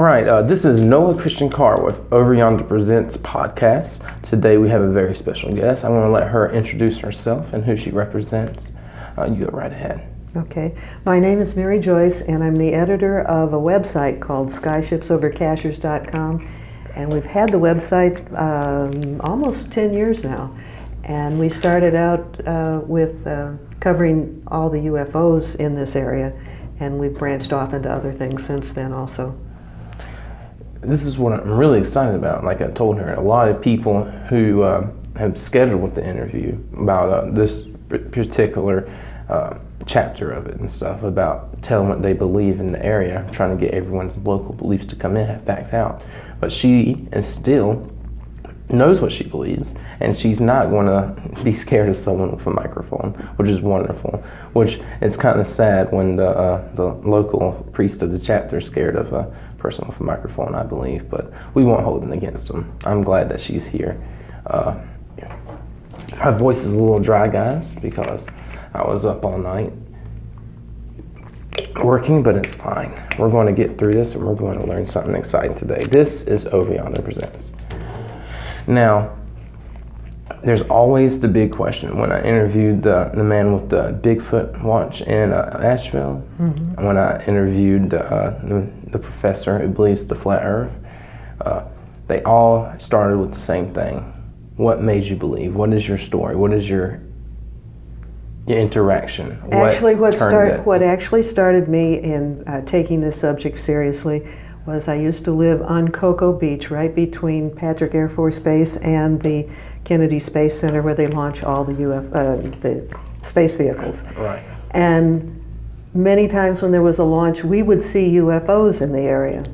right, this is Noah Christian Carr with Over Yonder Presents podcast. Today we have a very special guest. I'm going to let her introduce herself and who she represents. You go right ahead. Okay, my name is Mary Joyce, and I'm the editor of a website called skyshipsovercachers.com, and we've had the website almost 10 years now. And we started out with covering all the UFOs in this area, and we've branched off into other things since then also. This is what I'm really excited about. Like I told her, a lot of people who have scheduled the interview about this particular chapter of it and stuff, about telling what they believe in the area, trying to get everyone's local beliefs to come in, have backed out. But she is still knows what she believes, and she's not going to be scared of someone with a microphone, which is wonderful. Which it's kind of sad when the local priest of the chapter is scared of a person with a microphone, I believe, but we won't hold it against them. I'm glad that she's here. My voice is a little dry, guys, because I was up all night working, but it's fine. We're going to get through this, and we're going to learn something exciting today. This is Over Yonder Presents. Now, there's always the big question. When I interviewed the man with the Bigfoot watch in Asheville, and when I interviewed the professor who believes the flat earth, they all started with the same thing. What made you believe? What is your story? What is your interaction? What actually started me in taking this subject seriously was I used to live on Cocoa Beach, right between Patrick Air Force Base and the Kennedy Space Center, where they launch all the space vehicles. Right. And many times when there was a launch, we would see UFOs in the area.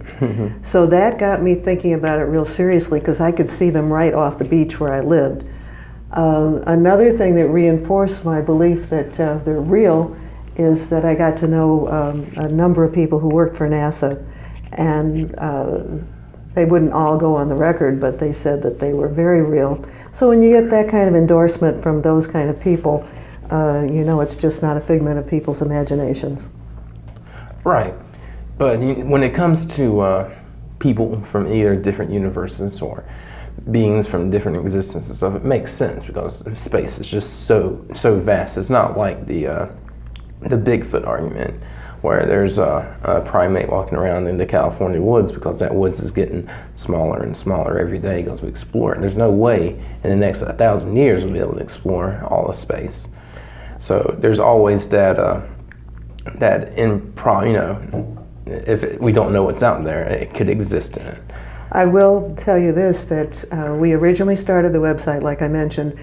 So that got me thinking about it real seriously, because I could see them right off the beach where I lived. Another thing that reinforced my belief that they're real is that I got to know a number of people who worked for NASA, and they wouldn't all go on the record, but they said that they were very real. So when you get that kind of endorsement from those kind of people, you know it's just not a figment of people's imaginations. Right. But when it comes to people from either different universes or beings from different existences and stuff, it makes sense because space is just so vast. It's not like the Bigfoot argument, where there's a primate walking around in the California woods, because that woods is getting smaller and smaller every day because we explore it. There's no way in the next 1,000 years we'll be able to explore all of space. So there's always that if we don't know what's out there, it could exist in it. I will tell you this, that we originally started the website, like I mentioned,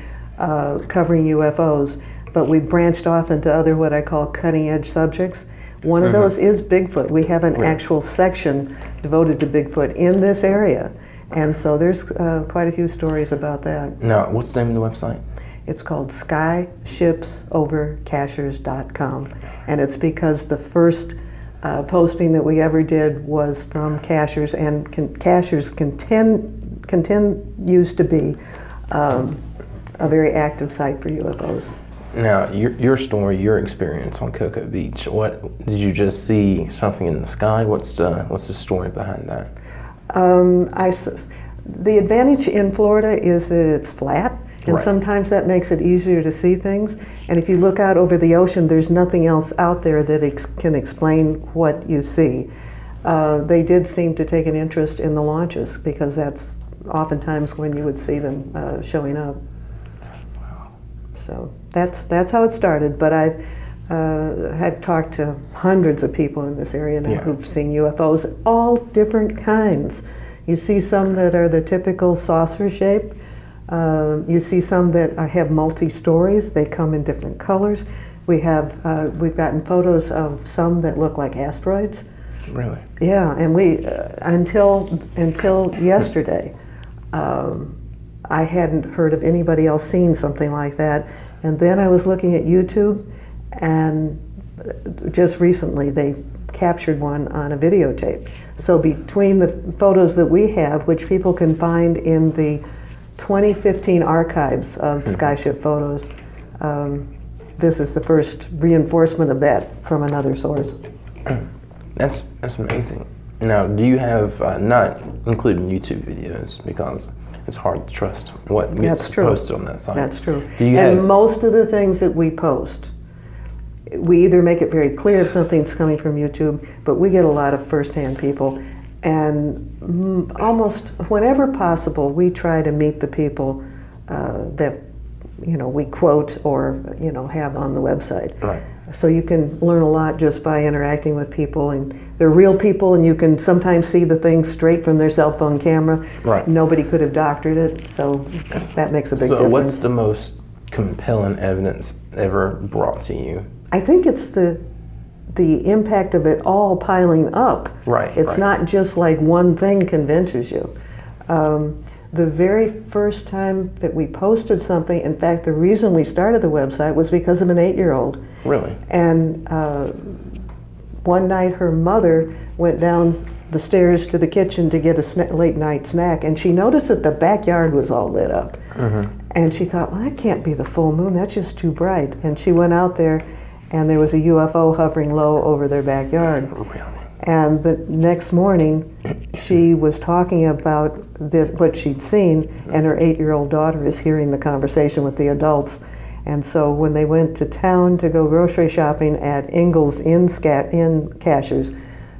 covering UFOs, but we branched off into other what I call cutting edge subjects. One of those is Bigfoot. We have an actual section devoted to Bigfoot in this area. And so there's quite a few stories about that. Now, what's the name of the website? It's called skyshipsovercachers.com. And it's because the first posting that we ever did was from Cachers, and Cachers continues to be a very active site for UFOs. Now, your story, your experience on Cocoa Beach, what did you just see something in the sky? What's the story behind that? The advantage in Florida is that it's flat, and sometimes that makes it easier to see things. And if you look out over the ocean, there's nothing else out there that can explain what you see. They did seem to take an interest in the launches, because that's oftentimes when you would see them showing up. So that's how it started. But I had talked to hundreds of people in this area now who've seen UFOs, all different kinds. You see some that are the typical saucer shape. You see some that have multi-stories. They come in different colors. We've gotten photos of some that look like asteroids. Really? Yeah, and we until yesterday. I hadn't heard of anybody else seeing something like that. And then I was looking at YouTube, and just recently they captured one on a videotape. So between the photos that we have, which people can find in the 2015 archives of Skyship photos, this is the first reinforcement of that from another source. That's amazing. Now, do you have, not including YouTube videos, because it's hard to trust what gets posted on that site. That's true. Do you and have, most of the things that we post, we either make it very clear if something's coming from YouTube, but we get a lot of first-hand people, and almost whenever possible, we try to meet the people that we quote or have on the website. Right. So you can learn a lot just by interacting with people, and they're real people, and you can sometimes see the things straight from their cell phone camera. Right. Nobody could have doctored it, so that makes a big difference. So what's the most compelling evidence ever brought to you? I think it's the impact of it all piling up. Right. It's not just like one thing convinces you. The very first time that we posted something, in fact, the reason we started the website was because of an 8-year-old. Really? And one night her mother went down the stairs to the kitchen to get a late night snack, and she noticed that the backyard was all lit up. Mm-hmm. And she thought, well, that can't be the full moon, that's just too bright. And she went out there, and there was a UFO hovering low over their backyard. Really? And the next morning, she was talking about what she'd seen, and her 8-year-old daughter is hearing the conversation with the adults. And so when they went to town to go grocery shopping at Ingles in Cashews,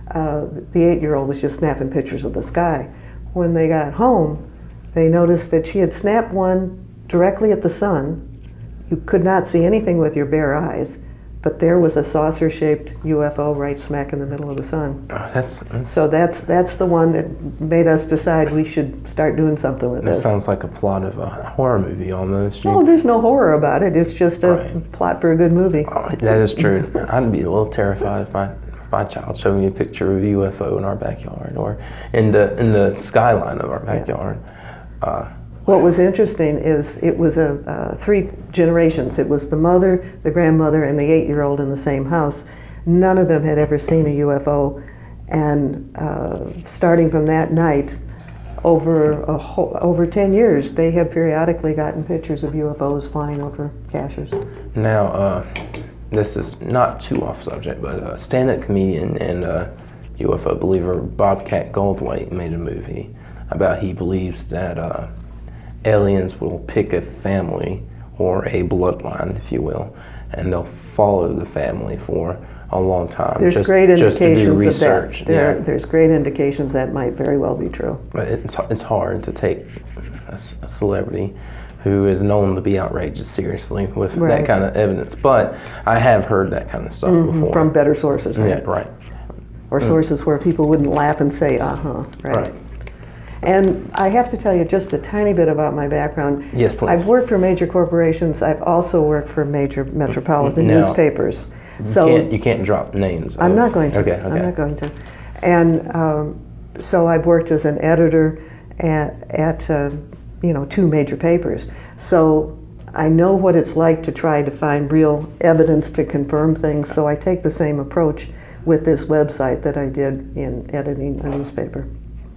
the 8-year-old was just snapping pictures of the sky. When they got home, they noticed that she had snapped one directly at the sun. You could not see anything with your bare eyes, but there was a saucer-shaped UFO right smack in the middle of the sun. So that's the one that made us decide we should start doing something with this. That sounds like a plot of a horror movie almost. Oh, there's no horror about it. It's just a plot for a good movie. Oh, that is true. I'd be a little terrified if my child showed me a picture of a UFO in our backyard or in the skyline of our backyard. What was interesting is it was 3 generations. It was the mother, the grandmother, and the 8-year-old in the same house. None of them had ever seen a UFO, and starting from that night, over 10 years, they have periodically gotten pictures of UFOs flying over Cashews. Now, this is not too off subject, but stand-up comedian and UFO believer Bobcat Goldthwait made a movie about he believes that aliens will pick a family or a bloodline, if you will, and they'll follow the family for a long time. There's great indications of that. There's great indications that might very well be true. But it's hard to take a celebrity who is known to be outrageous seriously with that kind of evidence. But I have heard that kind of stuff before. From better sources, right? Yeah, right. Or sources where people wouldn't laugh and say, uh-huh, right. And I have to tell you just a tiny bit about my background. Yes, please. I've worked for major corporations. I've also worked for major metropolitan newspapers. You can't drop names. I'm not going to. Okay. I'm not going to. And so I've worked as an editor at 2 major papers. So I know what it's like to try to find real evidence to confirm things. So I take the same approach with this website that I did in editing a newspaper.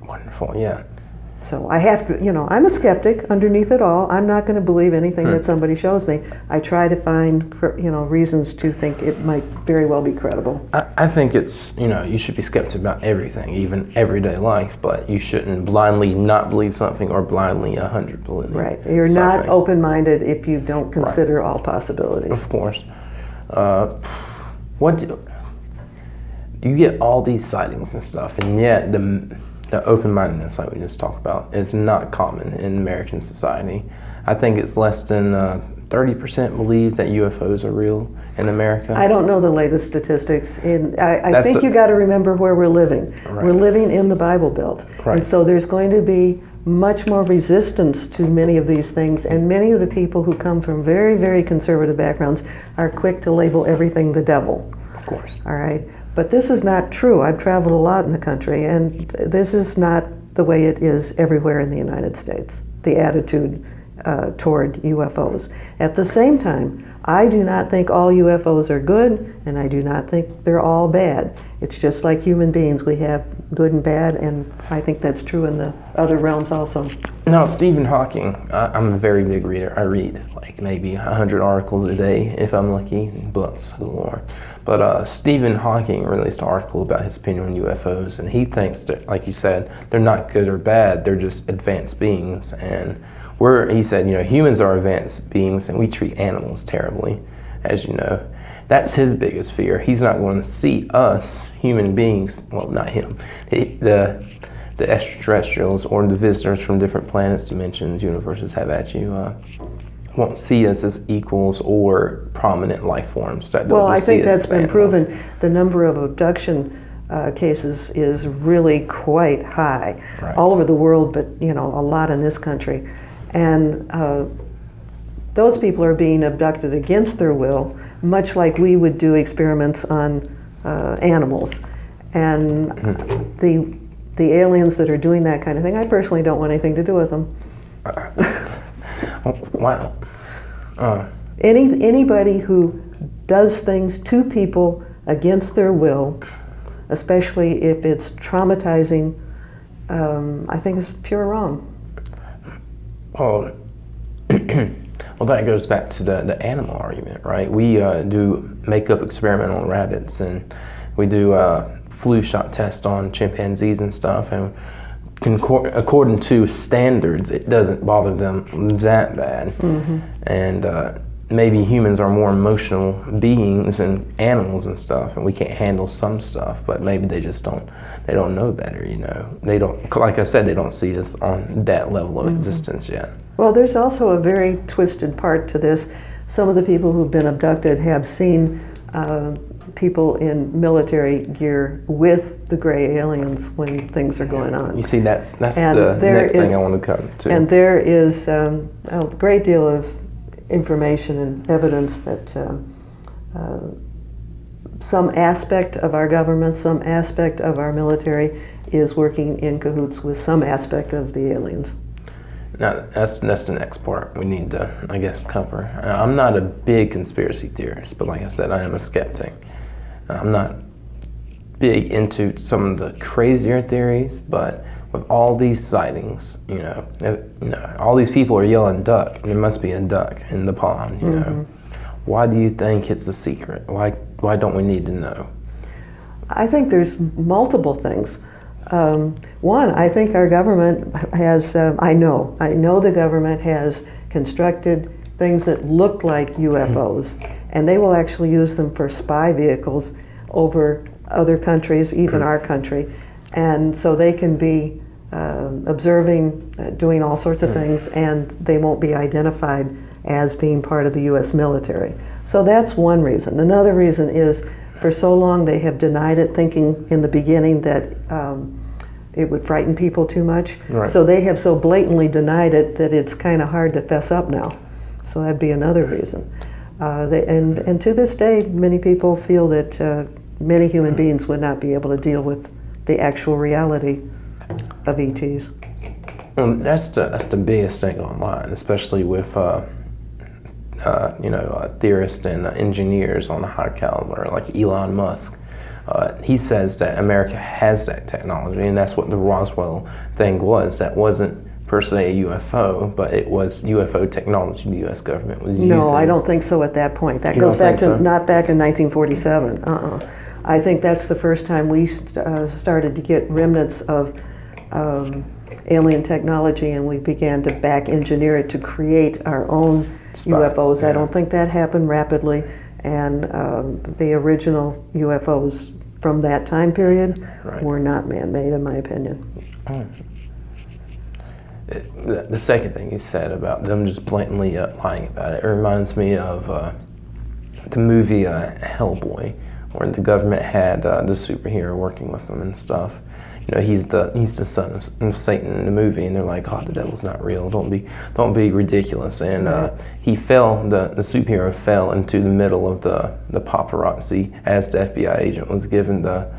Wonderful, yeah. So I have to, I'm a skeptic underneath it all. I'm not going to believe anything that somebody shows me. I try to find, reasons to think it might very well be credible. I think it's, you should be skeptic about everything, even everyday life, but you shouldn't blindly not believe something or blindly 100% believe Right. You're not open-minded if you don't consider all possibilities. Of course. You get all these sightings and stuff, and yet the open-mindedness, like we just talked about, is not common in American society. I think it's less than 30% believe that UFOs are real in America. I don't know the latest statistics. I think you got to remember where we're living. Right. We're living in the Bible Belt. Right. And so there's going to be much more resistance to many of these things, and many of the people who come from very, very conservative backgrounds are quick to label everything the devil. Of course. All right? But this is not true. I've traveled a lot in the country, and this is not the way it is everywhere in the United States. The attitude toward UFOs. At the same time, I do not think all UFOs are good, and I do not think they're all bad. It's just like human beings. We have good and bad, and I think that's true in the other realms also. Now, Stephen Hawking, I'm a very big reader. I read like maybe 100 articles a day, if I'm lucky, books galore. But Stephen Hawking released an article about his opinion on UFOs, and he thinks that, like you said, they're not good or bad, they're just advanced beings. And he said, humans are advanced beings and we treat animals terribly, as you know. That's his biggest fear. He's not going to see us, human beings, well, not him, the extraterrestrials or the visitors from different planets, dimensions, universes have at you, won't see us as equals or prominent life forms. Well, I think that's been proven. The number of abduction cases is really quite high, right, all over the world, but a lot in this country. And those people are being abducted against their will, much like we would do experiments on animals. And the aliens that are doing that kind of thing, I personally don't want anything to do with them. Wow. Anybody who does things to people against their will, especially if it's traumatizing, I think is pure wrong. Well, that goes back to the animal argument, right? We do makeup experiment on rabbits, and we do flu shot test on chimpanzees and stuff, and according to standards, it doesn't bother them that bad. Mm-hmm. And maybe humans are more emotional beings than animals and stuff, and we can't handle some stuff, but maybe they just don't know better, They don't, like I said, they don't see us on that level of existence yet. Well, there's also a very twisted part to this. Some of the people who've been abducted have seen people in military gear with the gray aliens when things are going on. You see, that's the next thing I want to come to. And there is a great deal of information and evidence that some aspect of our government, some aspect of our military is working in cahoots with some aspect of the aliens. Now, that's the next part we need to, I guess, cover. I'm not a big conspiracy theorist, but like I said, I am a skeptic. I'm not big into some of the crazier theories, but with all these sightings, all these people are yelling duck, and there must be a duck in the pond, know. Why do you think it's a secret? Why don't we need to know? I think there's multiple things. One, I think our government has, I know the government has constructed things that look like UFOs, and they will actually use them for spy vehicles over other countries, even our country. And so they can be observing, doing all sorts of things, and they won't be identified as being part of the U.S. military. So that's one reason. Another reason is, for so long they have denied it, thinking in the beginning that it would frighten people too much. Right. So they have so blatantly denied it that it's kind of hard to fess up now. So that'd be another reason. And to this day, many people feel that many human beings would not be able to deal with the actual reality of ETs. Well, that's the biggest thing online, especially with theorists and engineers on a high caliber, like Elon Musk. He says that America has that technology, and that's what the Roswell thing was. That wasn't per se a UFO, but it was UFO technology the U.S. government was using. No, I don't think so at that point. That goes back to, not back in 1947. I think that's the first time we started to get remnants of alien technology, and we began to back engineer it to create our own UFOs. Yeah. I don't think that happened rapidly, and the original UFOs from that time period were not man-made, in my opinion. The second thing you said about them just blatantly lying about it, it reminds me of the movie Hellboy, where the government had the superhero working with them and stuff. He's the son of Satan in the movie, and they're like, "Oh, the devil's not real. Don't be ridiculous." And he fell. The superhero fell into the middle of the paparazzi as the FBI agent was given the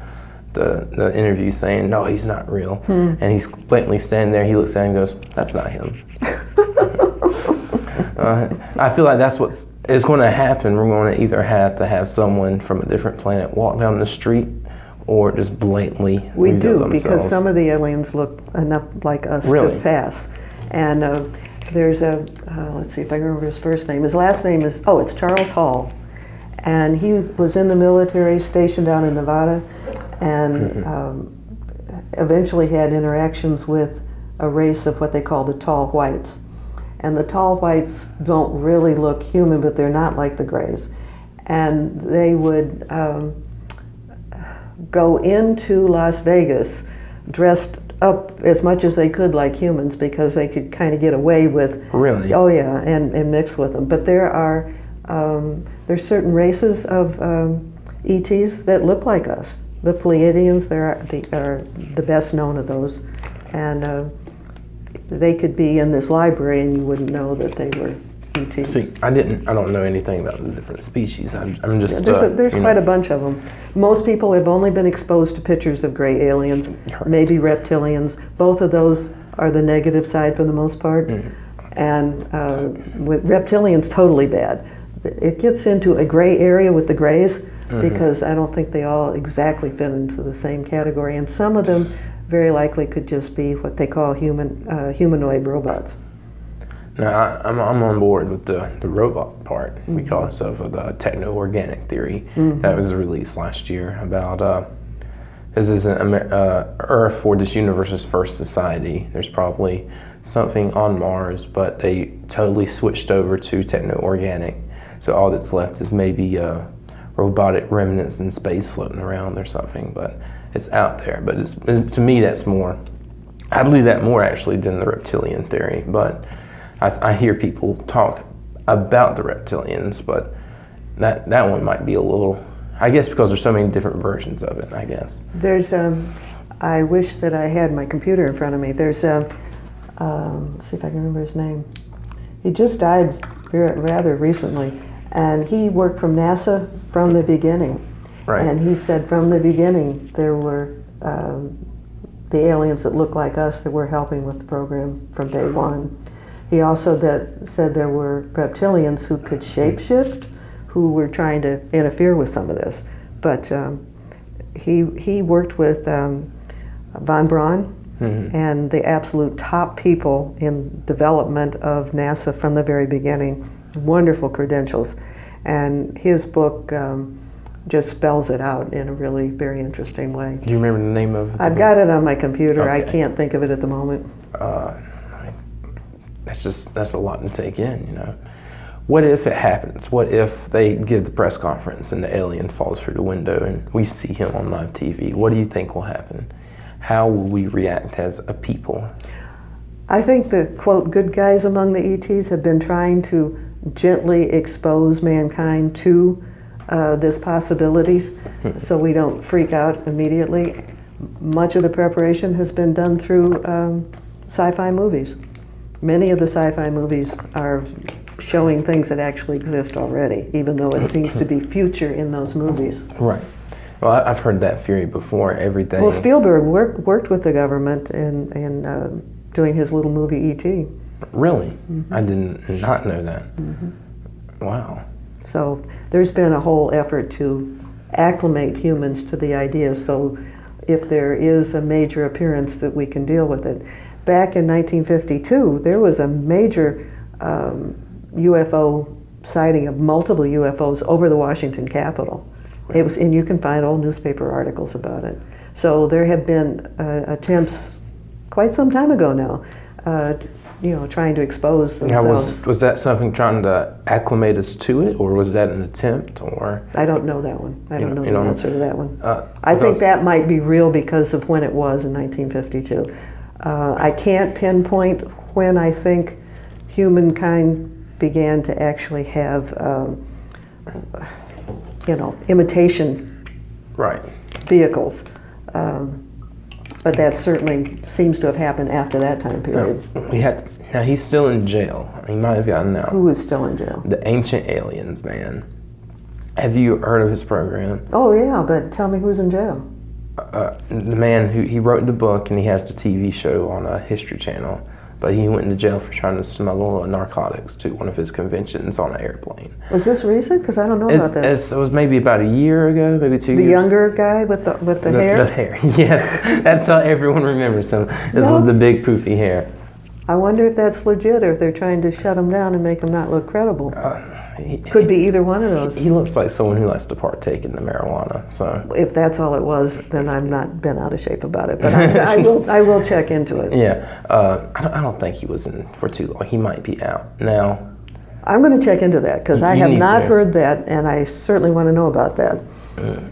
interview, saying, "No, he's not real." And he's blatantly standing there. He looks at it and goes, "That's not him." I feel like that's what is going to happen. We're going to either have to have someone from a different planet walk down the street, or just blatantly We reveal do, because themselves. some of the aliens look enough like us Really? to pass. And there's a, let's see if I remember his first name. His last name is, it's Charles Hall. And he was in the military, stationed down in Nevada, and eventually had interactions with a race of what they call the tall whites. And the tall whites don't really look human, but they're not like the grays. And they would go into Las Vegas dressed up as much as they could like humans, because they could kind of get away with. Really? Oh yeah, and mix with them. But there are there's certain races of ETs that look like us. The Pleiadians, they are the best known of those, and they could be in this library and you wouldn't know that they were ETs. See, I don't know anything about the different species. I'm just. There's quite a bunch of them. Most people have only been exposed to pictures of gray aliens, Correct. maybe reptilians. Both of those are the negative side for the most part. And with reptilians, totally bad. It gets into a gray area with the grays, because I don't think they all exactly fit into the same category. And some of them very likely could just be what they call humanoid robots. Now, I'm on board with the robot part. We call it so, of the techno-organic theory that was released last year about this is Earth for this universe's first society. There's probably something on Mars, but they totally switched over to techno-organic. So all that's left is maybe robotic remnants in space floating around or something, but it's out there. But to me, that's more, I believe that more actually than the reptilian theory, but I hear people talk about the reptilians, but that one might be a little, I guess because there's so many different versions of it, I guess. There's, I wish that I had my computer in front of me. There's, let's see if I can remember his name. He just died rather recently, and he worked from NASA from the beginning. Right. And he said from the beginning there were the aliens that look like us that were helping with the program from day one. He also said there were reptilians who could shapeshift, who were trying to interfere with some of this. But he worked with von Braun and the absolute top people in development of NASA from the very beginning. Wonderful credentials. And his book just spells it out in a really very interesting way. Do you remember the name of it? I've got it on my computer. Okay. I can't think of it at the moment. That's a lot to take in, you know. What if it happens? What if they give the press conference and the alien falls through the window and we see him on live TV? What do you think will happen? How will we react as a people? I think the, quote, good guys among the ETs have been trying to gently expose mankind to these possibilities so we don't freak out immediately. Much of the preparation has been done through sci-fi movies. Many of the sci-fi movies are showing things that actually exist already, even though it seems to be future in those movies. Right. Well, I've heard that theory before. Everything. Well, Spielberg worked with the government in doing his little movie E.T. Really? I did not know that. Wow. So there's been a whole effort to acclimate humans to the idea, so if there is a major appearance that we can deal with it. Back in 1952, there was a major UFO sighting of multiple UFOs over the Washington Capitol. It was, and you can find old newspaper articles about it. So there have been attempts quite some time ago now, trying to expose themselves. Now, was that something trying to acclimate us to it, or was that an attempt, or? I don't know that one. I don't know the answer to that one. I because think that might be real because of when it was in 1952. I can't pinpoint when I think humankind began to actually have, imitation Right. vehicles. But that certainly seems to have happened after that time period. Now he's still in jail. He might have gotten out. Who is still in jail? The Ancient Aliens man. Have you heard of his program? Oh yeah, but tell me who's in jail. The man who he wrote the book and he has the TV show on a History Channel. but he went into jail for trying to smuggle narcotics to one of his conventions on an airplane. Was this recent? Because I don't know about this. It was maybe about a year ago, maybe 2 years. The younger guy with the hair? The hair, yes. That's how everyone remembers him, is with the big poofy hair. I wonder if that's legit or if they're trying to shut him down and make him not look credible. Could be either one of those. He looks like someone who likes to partake in the marijuana. So if that's all it was, then I've not been out of shape about it. But I will check into it. Yeah, I don't think he was in for too long. He might be out now. I'm going to check into that because I have not heard that, and I certainly want to know about that.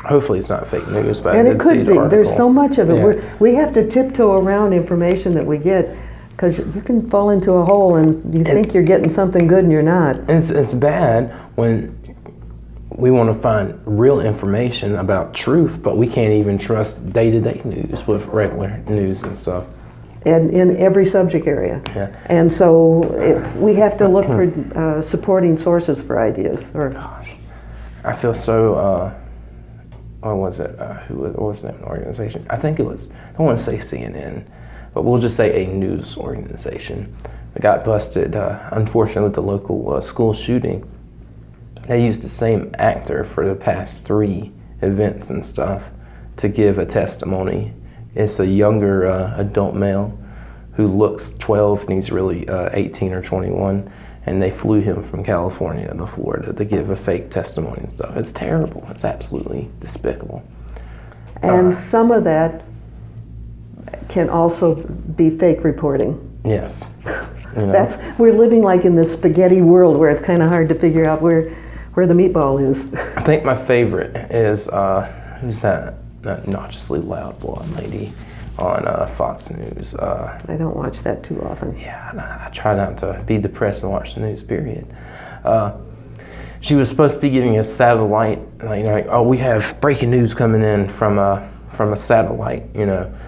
Hopefully it's not fake news, but and it could be. There's so much of it. Yeah. We have to tiptoe around information that we get. Because you can fall into a hole and you think you're getting something good and you're not. It's bad when we want to find real information about truth, but we can't even trust day-to-day news with regular news and stuff. And in every subject area. Yeah. And so we have to look for supporting sources for ideas. Gosh, I feel so, what was it? What was the name of the organization? I think it was, I don't want to say CNN, but we'll just say a news organization. They got busted, unfortunately, with the local school shooting. They used the same actor for the past 3 events and stuff to give a testimony. It's a younger adult male who looks 12 and he's really 18 or 21, and they flew him from California to Florida to give a fake testimony and stuff. It's terrible. It's absolutely despicable. And some of that can also be fake reporting. Yes. We're living like in this spaghetti world where it's kind of hard to figure out where the meatball is. I think my favorite is who's that obnoxiously loud blonde lady on Fox News. I don't watch that too often. Yeah, I try not to be depressed and watch the news, period. She was supposed to be giving a satellite, we have breaking news coming in from a satellite,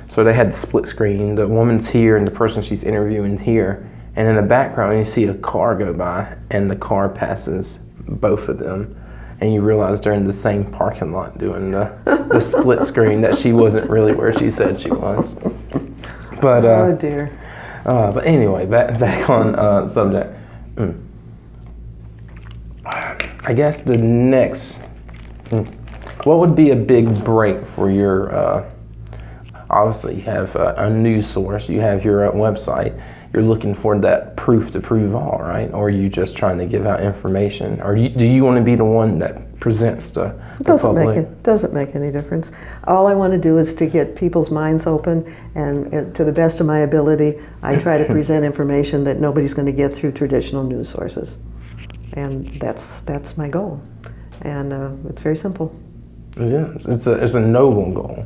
So they had the split screen. The woman's here and the person she's interviewing here. And in the background, you see a car go by and the car passes both of them. And you realize they're in the same parking lot doing the split screen, that she wasn't really where she said she was. But, oh dear. But anyway, back on subject. I guess the next, what would be a big break for your, obviously you have a news source, you have your website, you're looking for that proof to prove all, right? Or are you just trying to give out information? Or do you want to be the one that presents the public? It doesn't make any difference. All I want to do is to get people's minds open, and to the best of my ability, I try to present information that nobody's going to get through traditional news sources. And that's my goal. And it's very simple. Yeah, it's a noble goal,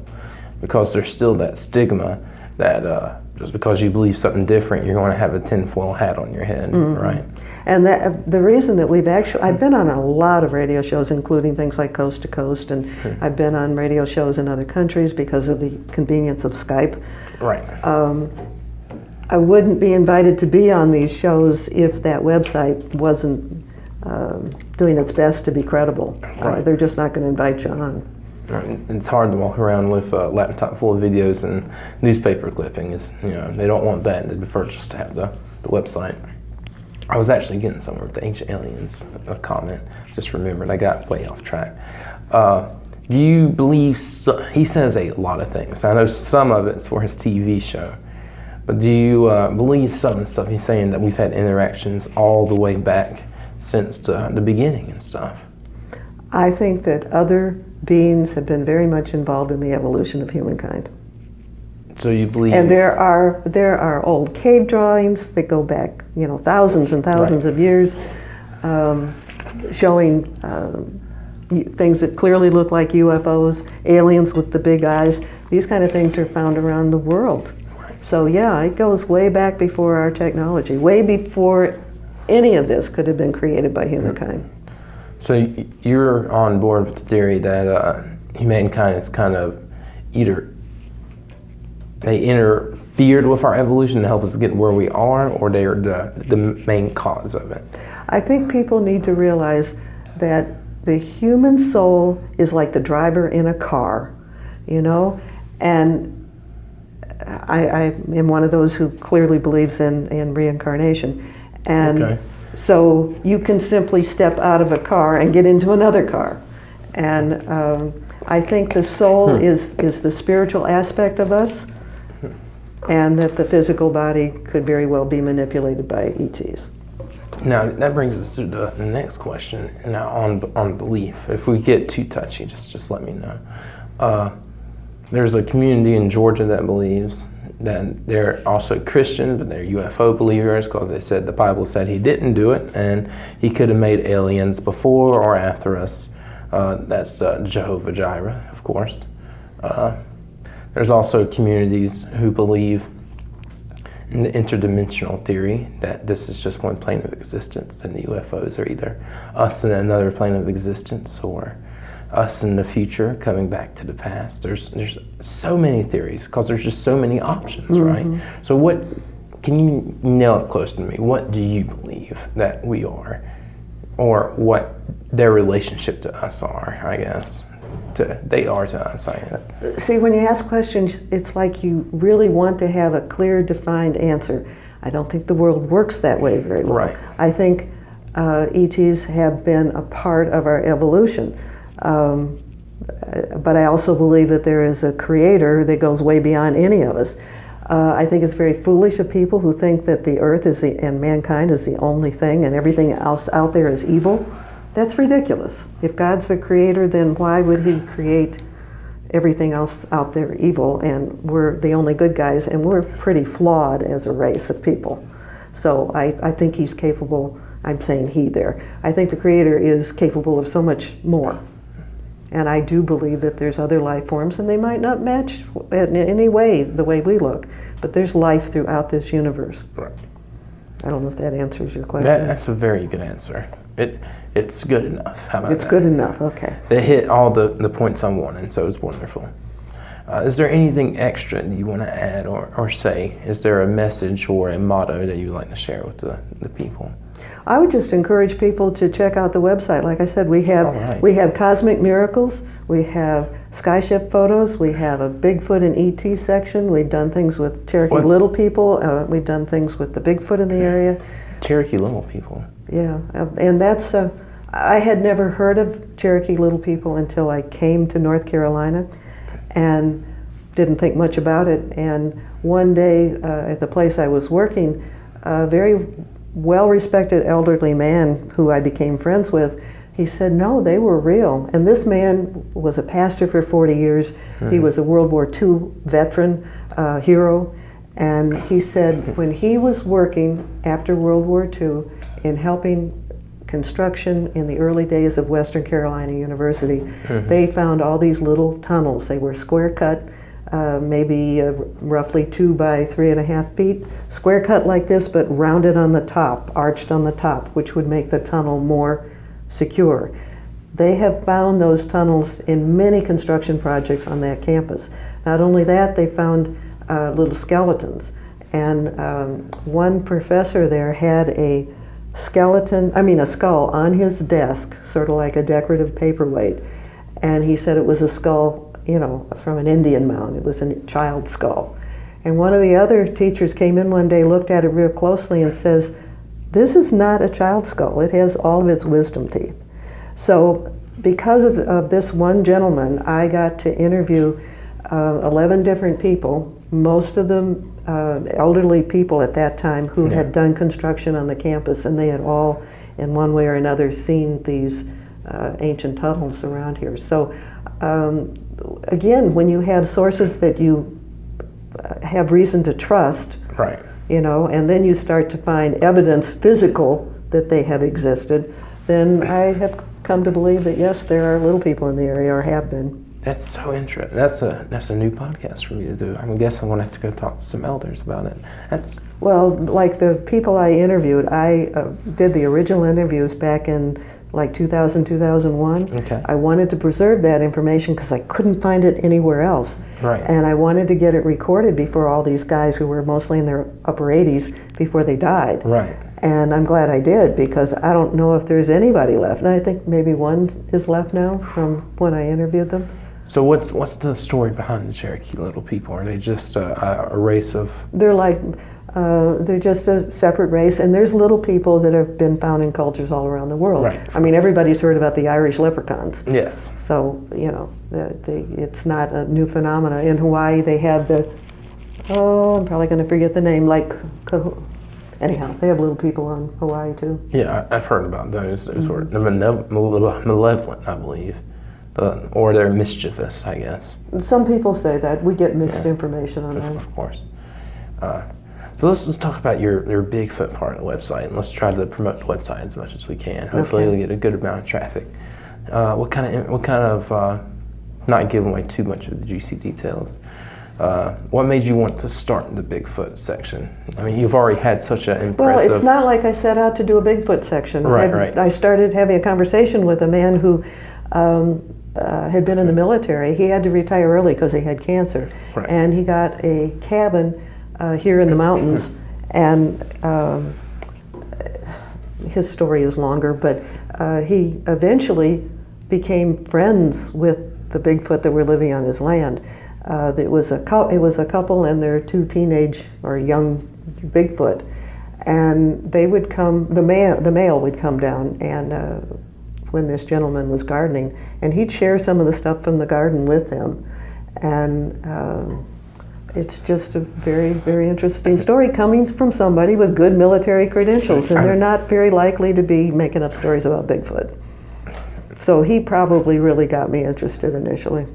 because there's still that stigma that just because you believe something different, you're going to have a tinfoil hat on your head, right? And the reason that I've been on a lot of radio shows, including things like Coast to Coast, and I've been on radio shows in other countries because of the convenience of Skype. Right. I wouldn't be invited to be on these shows if that website wasn't doing its best to be credible. Right. They're just not going to invite you on. It's hard to walk around with a laptop full of videos and newspaper clippings. They don't want that. They prefer just to have the website. I was actually getting somewhere with the ancient aliens, a comment. Just remembered, I got way off track. Do you believe, he says a lot of things. I know some of it's for his TV show, but do you believe some of the stuff he's saying, that we've had interactions all the way back since the beginning and stuff? I think that other beings have been very much involved in the evolution of humankind. So you believe? And there are old cave drawings that go back, thousands and thousands of years, showing things that clearly look like UFOs, aliens with the big eyes. These kind of things are found around the world. So yeah, it goes way back before our technology, way before any of this could have been created by humankind. So you're on board with the theory that humankind is kind of either they interfered with our evolution to help us get where we are, or they are the main cause of it? I think people need to realize that the human soul is like the driver in a car, and I am one of those who clearly believes in reincarnation. And so you can simply step out of a car and get into another car. And I think the soul is the spiritual aspect of us, and that the physical body could very well be manipulated by ETs. Now that brings us to the next question. Now on belief, if we get too touchy, just let me know. There's a community in Georgia that believes that they're also Christian, but they're UFO believers because they said the Bible said he didn't do it, and he could have made aliens before or after us. That's Jehovah Jireh, of course. There's also communities who believe in the interdimensional theory, that this is just one plane of existence, and the UFOs are either us in another plane of existence or us in the future coming back to the past. There's so many theories because there's just so many options, right? So what, can you nail it close to me? What do you believe that we are, or what their relationship to us are, I guess? They are to us, I guess. See, when you ask questions, it's like you really want to have a clear, defined answer. I don't think the world works that way very well. Right. I think ETs have been a part of our evolution. But I also believe that there is a creator that goes way beyond any of us. I think it's very foolish of people who think that the earth and mankind is the only thing and everything else out there is evil. That's ridiculous. If God's the creator, then why would he create everything else out there evil, and we're the only good guys, and we're pretty flawed as a race of people. So I think he's capable, I'm saying he there, I think the creator is capable of so much more. And I do believe that there's other life forms, and they might not match in any way the way we look, but there's life throughout this universe. Right. I don't know if that answers your question. That's a very good answer. It's good enough. How about It's that? good enough, okay. They hit all the points I wanted, so it's wonderful. Is there anything extra you want to add or say? Is there a message or a motto that you'd like to share with the people? I would just encourage people to check out the website. Like I said, we have Cosmic Miracles, we have skyship photos, we have a Bigfoot and ET section. We've done things with Cherokee Little People. We've done things with the Bigfoot in the area. Cherokee Little People. Yeah, and that's I had never heard of Cherokee Little People until I came to North Carolina, and didn't think much about it. And one day at the place I was working, a very well-respected elderly man who I became friends with, he said, no, they were real. And this man was a pastor for 40 years. He was a World War II veteran, hero. And he said when he was working after World War II in helping construction in the early days of Western Carolina University, they found all these little tunnels. They were square cut, maybe roughly 2 by 3.5 feet, square cut like this, but rounded on the top, arched on the top, which would make the tunnel more secure. They have found those tunnels in many construction projects on that campus. Not only that, they found little skeletons. And one professor there had a skull on his desk, sort of like a decorative paperweight. And he said it was a skull, from an Indian mound. It was a child's skull. And one of the other teachers came in one day, looked at it real closely and says, this is not a child's skull. It has all of its wisdom teeth. So because of this one gentleman, I got to interview 11 different people, most of them elderly people at that time who had done construction on the campus, and they had all, in one way or another, seen these ancient tunnels around here. So again, when you have sources that you have reason to trust, right, and then you start to find evidence, physical, that they have existed, then I have come to believe that yes, there are little people in the area, or have been. That's so interesting. That's a new podcast for me to do. I guess I'm gonna have to go talk to some elders about it. Well, like the people I interviewed, I did the original interviews back in like 2000, 2001. Okay. I wanted to preserve that information because I couldn't find it anywhere else. Right. And I wanted to get it recorded before all these guys who were mostly in their upper 80s, before they died. Right. And I'm glad I did, because I don't know if there's anybody left. And I think maybe one is left now from when I interviewed them. So what's the story behind the Cherokee Little People? Are they just a race of? They're like, they're just a separate race, and there's little people that have been found in cultures all around the world. Right. I mean, everybody's heard about the Irish leprechauns. Yes. So, you know, it's not a new phenomena. In Hawaii, they have I'm probably going to forget the name, anyhow, they have little people on Hawaii too. Yeah, I've heard about those. They're sort of malevolent, I believe. Or they're mischievous, I guess. Some people say that. We get mixed information on that. Of course. So let's just talk about your Bigfoot part of the website, and let's try to promote the website as much as we can. Hopefully, it'll get a good amount of traffic. What kind of not giving away too much of the juicy details? What made you want to start the Bigfoot section? I mean, you've already had such an impressive... Well, it's not like I set out to do a Bigfoot section. Right. I started having a conversation with a man who had been in the military. He had to retire early because he had cancer. Right. And he got a cabin here in the mountains. And his story is longer, but he eventually became friends with the Bigfoot that were living on his land. It was a couple and their two teenage or young Bigfoot, and they would come. The male would come down, and when this gentleman was gardening, and he'd share some of the stuff from the garden with him, and it's just a very, very interesting story coming from somebody with good military credentials, and they're not very likely to be making up stories about Bigfoot. So he probably really got me interested initially.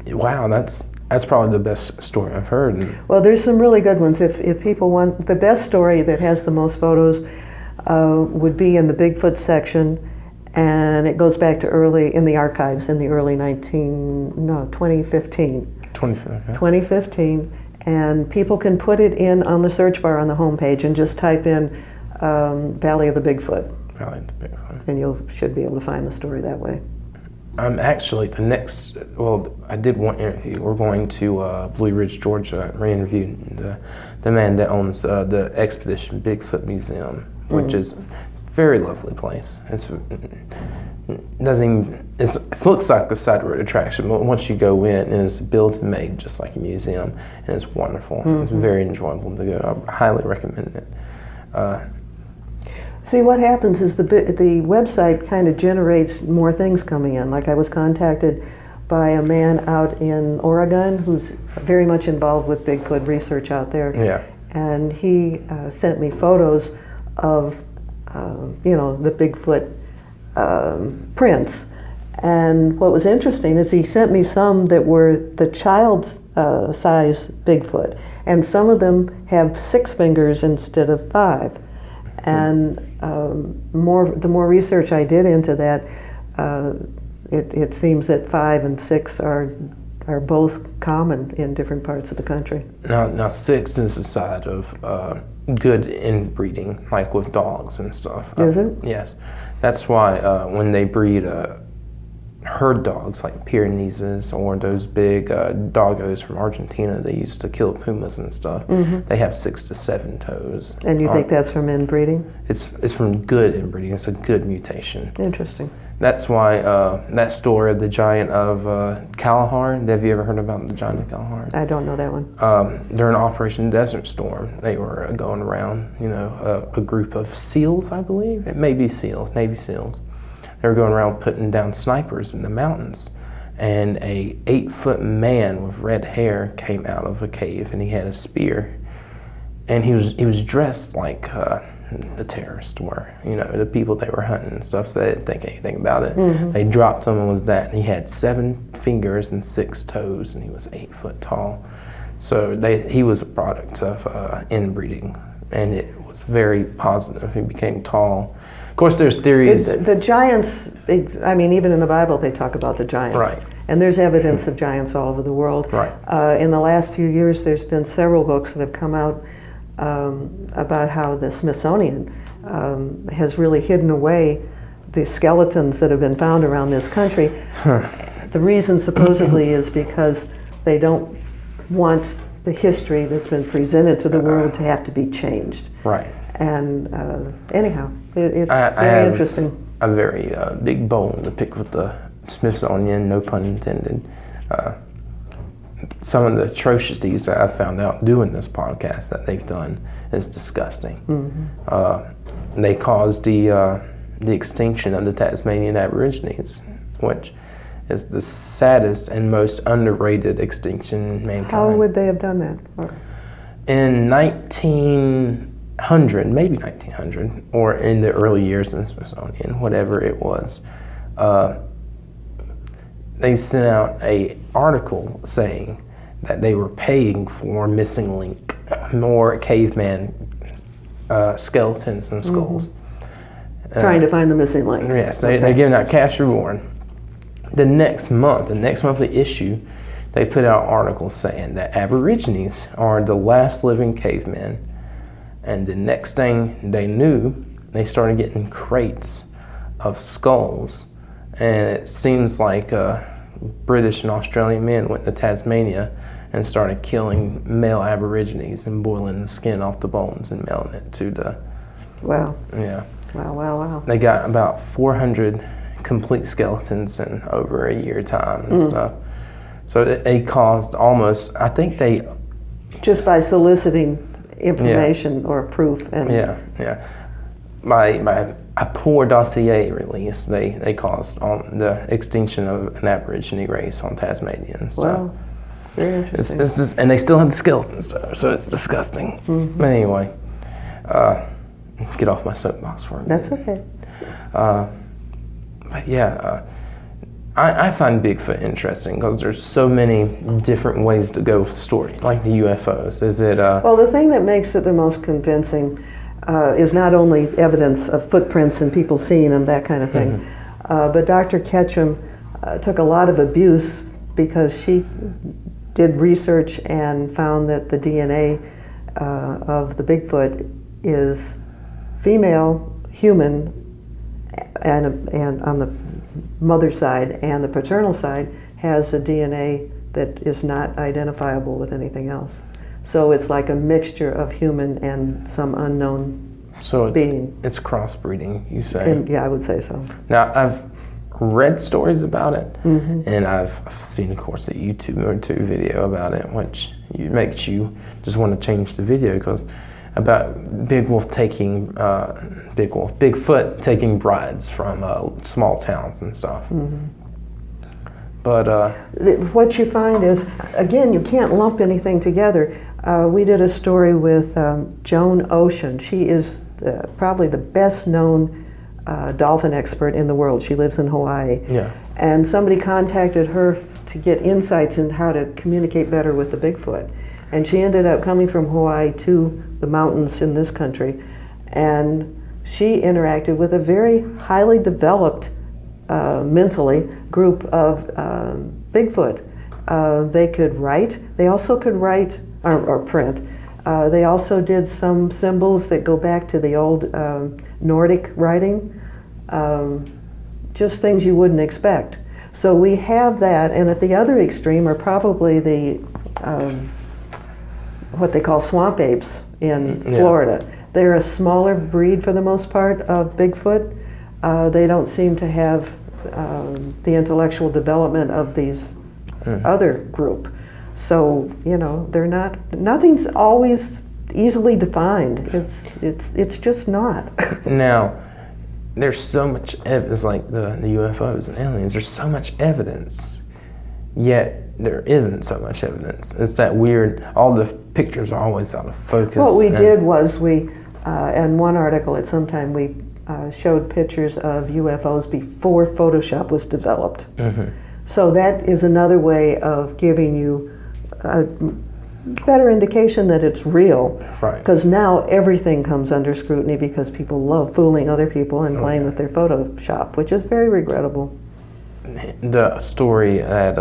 Wow, that's probably the best story I've heard. Well, there's some really good ones. If people want, the best story that has the most photos would be in the Bigfoot section, and it goes back to in the archives in the early 2015. 2015, and people can put it in on the search bar on the homepage and just type in Valley of the Bigfoot. Valley of the Bigfoot. And you should be able to find the story that way. I'm actually I did one interview. We're going to Blue Ridge, Georgia. We're interviewing the man that owns the Expedition Bigfoot Museum, which is a very lovely place. It looks like a side road attraction, but once you go in, it's built and made just like a museum, and it's wonderful. It's very enjoyable to go. I highly recommend it. See, what happens is the website kind of generates more things coming in. Like I was contacted by a man out in Oregon who's very much involved with Bigfoot research out there. Yeah. And he sent me photos of, the Bigfoot prints. And what was interesting is he sent me some that were the child's size Bigfoot. And some of them have 6 fingers instead of 5. And the more research I did into that, it seems that 5 and 6 are both common in different parts of the country. Now 6 is the side of good inbreeding, like with dogs and stuff. Is it? Yes. That's why when they breed herd dogs like Pyrenees or those big doggos from Argentina, they used to kill pumas and stuff. They have 6 to 7 toes. And you think that's from inbreeding? It's from good inbreeding. It's a good mutation. Interesting. That's why that story of the giant of Kalahar. Have you ever heard about the giant of Kalahar? I don't know that one. During Operation Desert Storm, they were going around, a group of SEALs, I believe. It may be SEALs, Navy SEALs. They were going around putting down snipers in the mountains, and a 8-foot man with red hair came out of a cave, and he had a spear, and he was dressed like the terrorists were, the people they were hunting and stuff. So they didn't think anything about it. They dropped him and was that. And he had 7 fingers and 6 toes, and he was 8 foot tall. So he was a product of inbreeding, and it was very positive. He became tall. Of course, there's theories. The giants, even in the Bible, they talk about the giants. Right. And there's evidence of giants all over the world. Right. In the last few years, there's been several books that have come out about how the Smithsonian has really hidden away the skeletons that have been found around this country. The reason supposedly is because they don't want the history that's been presented to the world to have to be changed. Right. And anyhow, it's very interesting. A very big bone to pick with the Smithsonian, no pun intended. Some of the atrocities that I found out doing this podcast that they've done is disgusting. They caused the extinction of the Tasmanian Aborigines, which is the saddest and most underrated extinction in mankind. How would they have done that? In 1900, maybe 1900, or in the early years of the Smithsonian, whatever it was, they sent out an article saying that they were paying for missing link, more caveman skeletons and skulls. Trying to find the missing link. Yes, they're giving out cash reward. The next monthly issue, they put out articles saying that Aborigines are the last living cavemen. And the next thing they knew, they started getting crates of skulls. And it seems like British and Australian men went to Tasmania and started killing male Aborigines and boiling the skin off the bones and mailing it to the... Wow. Yeah. Wow. They got about 400 complete skeletons in over a year time and stuff. So they caused almost, I think they... Just by soliciting information or proof. And By a poor dossier release, they caused the extinction of an Aborigine race on Tasmania and stuff. Wow. Very interesting. It's just, and they still have the skeletons though, so it's disgusting. But anyway, get off my soapbox for a minute. That's okay. But yeah, I find Bigfoot interesting because there's so many different ways to go with the story, like the UFOs. Is it? Well, the thing that makes it the most convincing is not only evidence of footprints and people seeing them, that kind of thing, but Dr. Ketchum took a lot of abuse because she did research and found that the DNA of the Bigfoot is female, human, and on the mother's side, and the paternal side has a DNA that is not identifiable with anything else. So it's like a mixture of human and some unknown being. It's crossbreeding, you say? And, yeah, I would say so. Now, I've read stories about it, and I've seen, of course, a YouTube or two video about it, which makes you just want to change the video because about Bigfoot taking brides from small towns and stuff. But what you find is, again, you can't lump anything together. We did a story with Joan Ocean. She is probably the best known dolphin expert in the world. She lives in Hawaii. Yeah. And somebody contacted her to get insights in how to communicate better with the Bigfoot. And she ended up coming from Hawaii to the mountains in this country. And she interacted with a very highly developed, mentally, group of Bigfoot. They could write. They also could write or print. They also did some symbols that go back to the old Nordic writing, just things you wouldn't expect. So we have that, and at the other extreme are probably the what they call swamp apes in Florida. They're a smaller breed for the most part of Bigfoot. They don't seem to have the intellectual development of these other group. So, you know, they're not, nothing's always easily defined. It's just not. Now, there's so much evidence, like the UFOs and aliens, there's so much evidence, yet there isn't so much evidence. It's that weird, all the pictures are always out of focus. What we did was we, in one article at some time, we showed pictures of UFOs before Photoshop was developed. So that is another way of giving you a better indication that it's real. Right. Because now everything comes under scrutiny because people love fooling other people and playing with their Photoshop, which is very regrettable. The story at,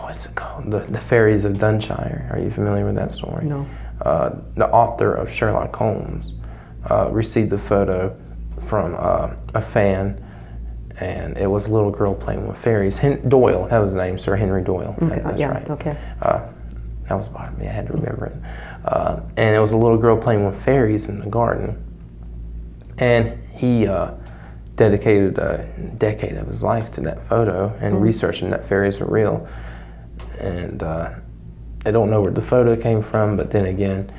what's it called? The Fairies of Dunshire. Are you familiar with that story? No. The author of Sherlock Holmes received a photo from a fan, and it was a little girl playing with fairies. Doyle, that was his name, Sir Henry Doyle. Okay. That's Yeah, right. okay. That was bottom me, I had to remember it. And it was a little girl playing with fairies in the garden. And he dedicated a decade of his life to that photo and researching that fairies are real. And I don't know where the photo came from, but then again,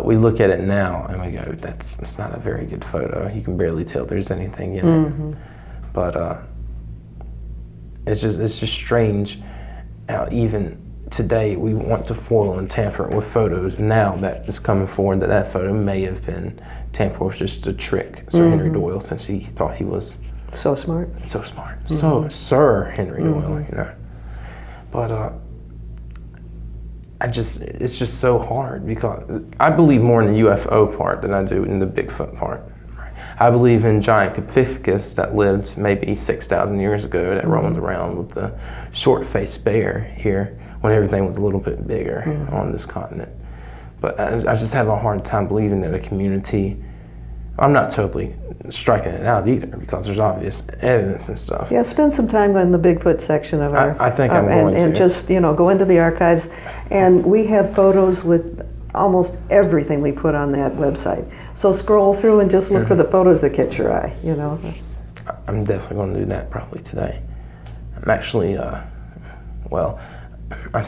we look at it now and we go, it's not a very good photo. You can barely tell there's anything in it. But it's just strange how even today we want to foil and tamper with photos now that is coming forward that photo may have been tampered with, just a trick. Sir Henry Doyle, since he thought he was so smart. So Sir Henry Doyle, you know. But it's just so hard because I believe more in the UFO part than I do in the Bigfoot part. I believe in giant Capithecus that lived maybe 6,000 years ago that roamed around with the short-faced bear here when everything was a little bit bigger on this continent. But I just have a hard time believing that a community, I'm not totally striking it out either because there's obvious evidence and stuff. Yeah, spend some time on the Bigfoot section of our... I think I'm going to. And just, go into the archives. And we have photos with almost everything we put on that website. So scroll through and just look for the photos that catch your eye, I'm definitely going to do that probably today. I'm actually, I'm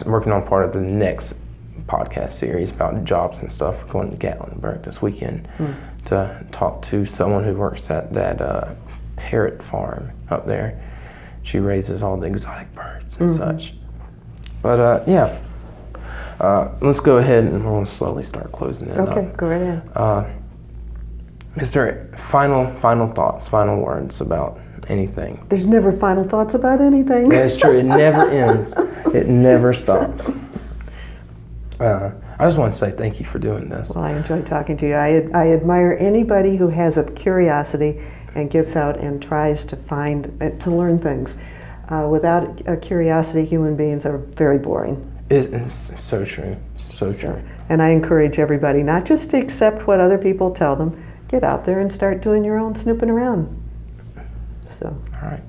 working on part of the next podcast series about jobs and stuff. We're going to Gatlinburg this weekend to talk to someone who works at that parrot farm up there. She raises all the exotic birds and such. But let's go ahead and we're going to slowly start closing it up. Okay, go right ahead. Is there final thoughts, final words about anything? There's never final thoughts about anything. That's true. It never ends. It never stops. I just want to say thank you for doing this. Well, I enjoyed talking to you. I admire anybody who has a curiosity and gets out and tries to to learn things. Without a curiosity, human beings are very boring. It's so true. So true. And I encourage everybody not just to accept what other people tell them, get out there and start doing your own snooping around. So. All right.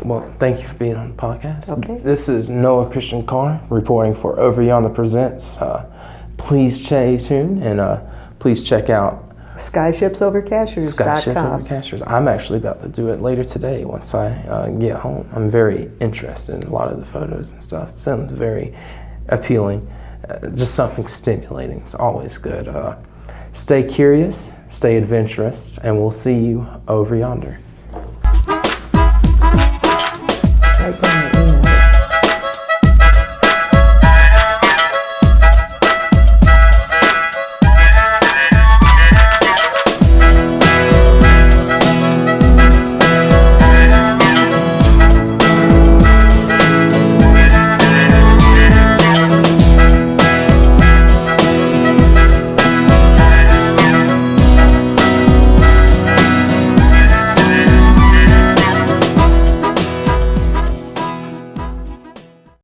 Well, thank you for being on the podcast. Okay. This is Noah Christian Carr reporting for Over Yonder Presents. Please stay tuned and please check out SkyshipsOverCashers.com. Skyships Over Cashers. I'm actually about to do it later today once I get home. I'm very interested in a lot of the photos and stuff. It sounds very appealing. Just something stimulating. It's always good. Stay curious, stay adventurous, and we'll see you over yonder. Right.